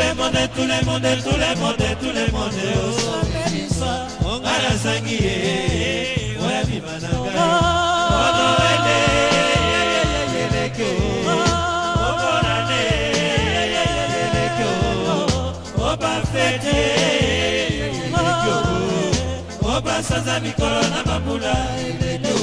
le monde, tout le monde, tout le monde, tout le monde. Oh, ngara sangiye, oya bimananga. Oh, noele, yeleke. Oh, bonane, yeleke. Oh, bafete, yeleke. Oh, basaza mikolo na mabula, yeleke.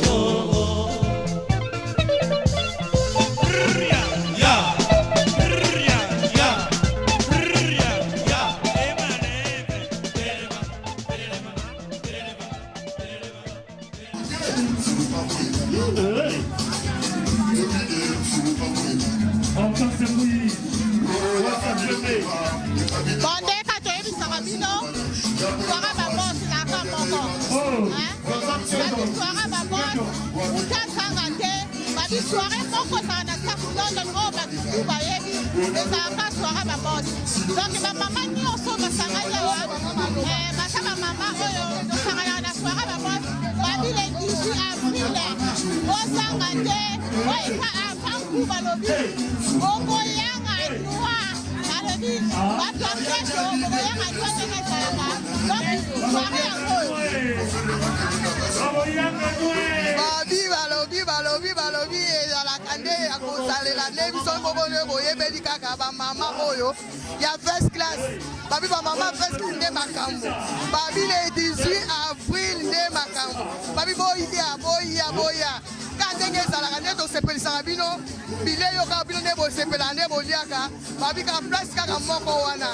Soirée moko ça na ça London oh ba tu ba yebi ça ka soirée ba boss donc ba maman ni oso ba sangaya wa ba sa maman oyo do sangaya na soirée ba boss ba bi le 18 avril o sangate o ka afan ku ba lobi o ko yanga noa na lobi ba tokreto o ko yanga noa na sala donc soirée yango balobi ezala kande ya kosalela nde biso moko nde boyebeli kaka bamama oyo ya first class babi bamama first class nde makambo babi le 18 avril nde makambo babi boya ka ndenge ezalaka nde tosepelisaka bino bileyo kaka bino nde bosepela nde boliaka babi ka place kaka moko wana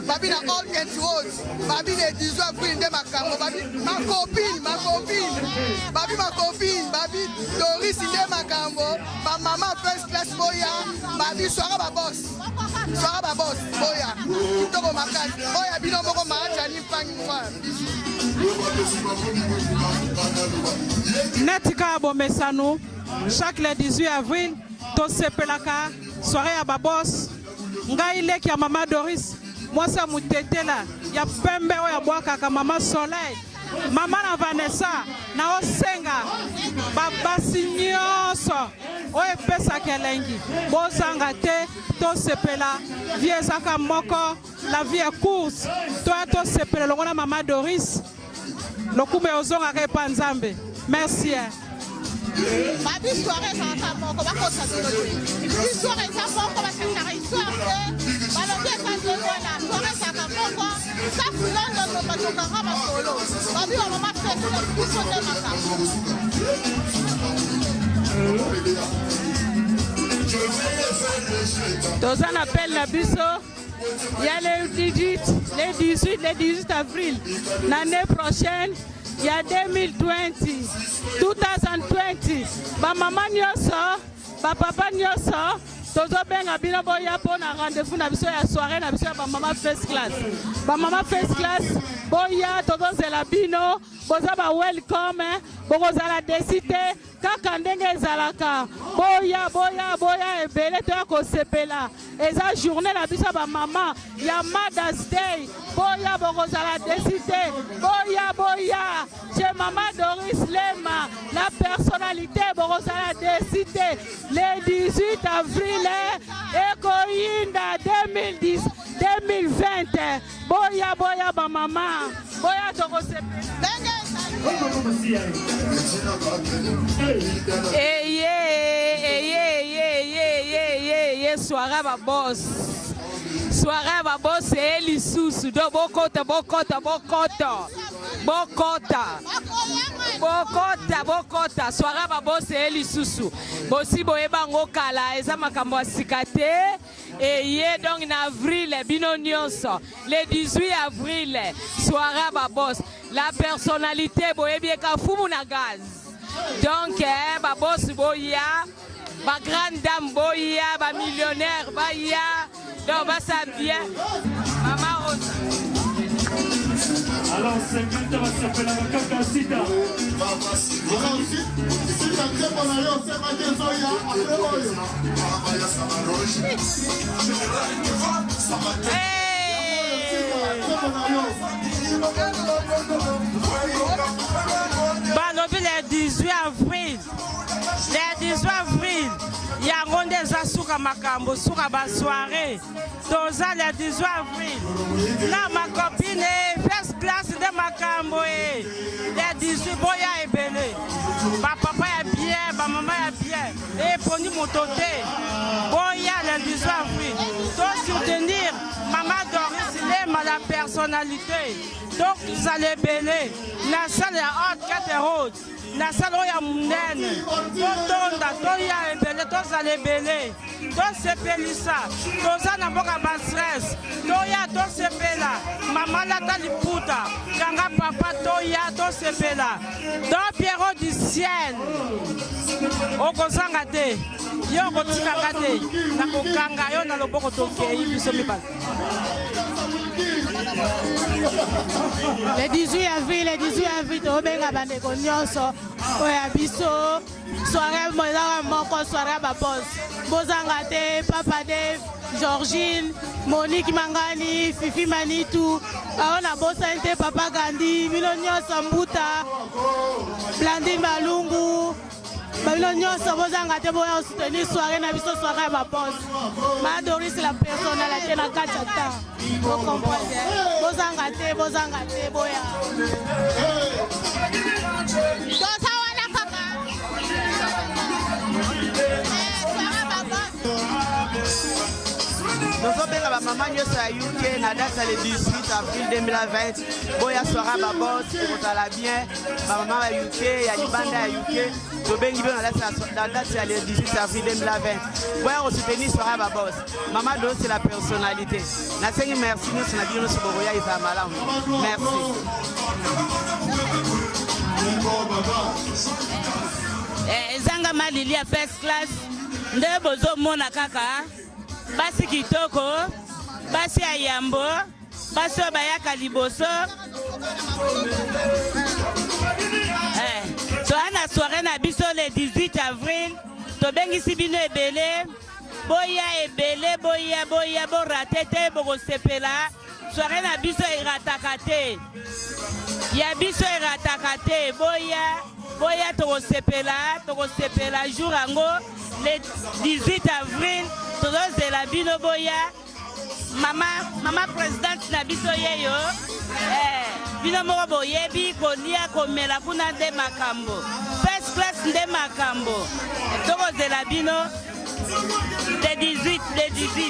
babi na all get road babi le 18 avril nde makambo babi ma copine babi babi Doris nde makambo ba mama first class boya babi soara ba boss boya kitoko makasi boya bino moko maacha ni pangi mwa Netika bomesanu chaque le 18 avril to sepelaka soirée ya ba boss ngai leki ya mama Doris mwasa mutetela ya pembe oya bwaka mama Soleil Mama na Vanessa na osenga babasi nyonso oyo pesa kelengi bozanga te to sepela vie ezaka moko la vie est courte to sepela longo na mama Doris lokume ozonga ke panzambe merci babi soirée ça ka moko bakosa bino soirée ça moko basaka histoire balobi ekande wana soirée ça ka moko ça fulando no batokanga basolo babi wa mama fete la biso de makambo Toza na appel na biso ya le 18 avril l'année prochaine il y a 2020 ba maman nyonso ba papa nyonso tozo benga bino boya pona rendez-vous na biso ya soirée na biso ya ba mama first class boya tozo zela bino boza ba welcome bokozala desite kaka ndenge ezalaka boya ebele to ya kosepela eza journée na biso ba mama ya Mother's Day boya bokozala desite boya chez mama Doris Lema la personnalité bokozala desite le 18 avril ekoyinda 2020 boya ba mama boya tokosepela soirée ba boss eli susu do bokota soirée ba boss eli susu bosi boyeba ngokala eza makambo asikate eye donc na avril bino nyonso le 18 avril soirée ba boss la personnalité boyebi ka fumu na gaz donc ba boss boya ba grande dame boya ba millionnaire baya donc ba ça bien Mama Rosa alors 50 va s'appeler la kaka sida balobi le 18 avril yango nde eza suka toyoka makambo suka ba soirée toza le 18 avril na ma copine first class de makambo le 18 boya ebele ba papa ya bien ba mama ya bien et poni motote boya le 18 avril to soutenir maman Doris Lema la personnalité donc vous allez belé na salle ya haute 4 routes na salle ya munene totonda toya ebele tozala ebele tosepelisa toza na mboka bastress toya tosepela mama lata liputa kanga papa toya tosepela don Pierrot du ciel okozanga te yo kotikanga te na kokanga yo na loboko tokei biso mibale. Le 18 avril, tobenga bandeko nyonso oya biso soirée mozanga moko soirée ba boss bozanga te Papa Dave, Georgine, Monique Mangani, Fifi Manitou, aona bosa te Papa Gandhi, bino nyonso Mbuta, Blandine Malungu. Babino nyonso bozanga te boya soutenir soirée na biso soirée ba boss. Ma Doris la personnalité na kachata. Vous comprenez? Bozanga te boya. Dosa wana kaka. Soirée ba boss. Tozobenga ba mama nyonso ya UK na date le 18 avril 2020 boya soirée ba boss kozala bien ba mama ya UK ya libanda ya UK tobengi bien na date le 18 avril 2020 boya soutenir soirée ba boss mama do c'est la personnalité na sengi merci nyonso na bino so boya iza malamu merci. Ezanga malili ya first class nde bozo mona kaka basi kitoko basi ayambo basi bayaka liboso toana soirée na biso le 18 avril tobengisi bino ebele boya borate te bokosepela soirée na biso erataka te ya biso erataka te boya tokosepela jour yango le 18 avril tozozela bino boya mama présidente na biso yeyo bino moko boyebi kolia komela kuna nde makambo first class nde makambo tokozela bino le 18 avril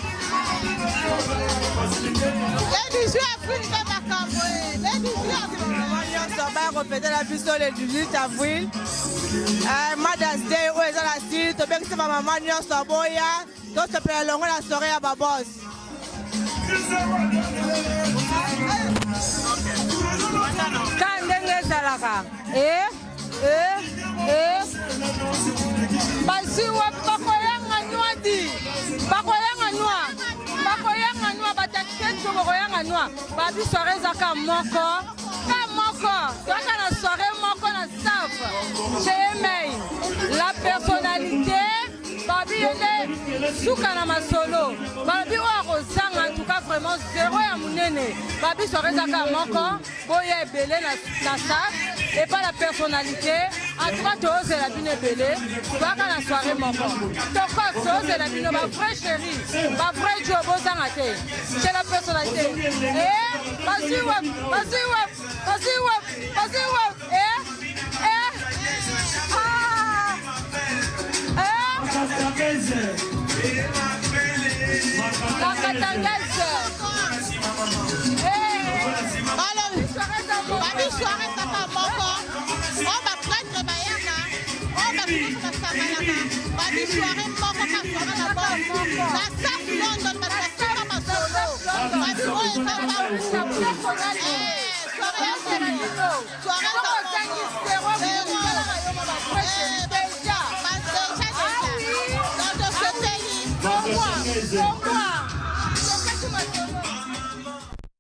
nde makambo le 18 avril nyonso baya kofete na biso le 18 avril Mother's Day oyo eza na style tobengisi bamama nyonso boya tosepela longo na soirée ya babos. Ka ndenge ezalaka basiwa bakoyanga nwadi bakoyanga nwa batakisetu bakoyanga nwa babi soirée ezaka moko toaka na soirée moko na staff chez Emei la personnalité babi yende suka na masolo babi oyo akozanga en tout cas vraiment zéro ya munene babi soirée ezaka moko boya ebele na staff et pas la personnalité en tout cas tozela bino ebele toaka na soirée moko tokos tozela bino ba vrai chéri ba vrai jo bozanga te c'est la personnalité vas-y la Katangese babi soirée kaka moko oyo baprêtre bayaka oyo bakristu basanganaka babi soirée moko kasoirée na bosi na saf London basasika masolo babi oyo soirée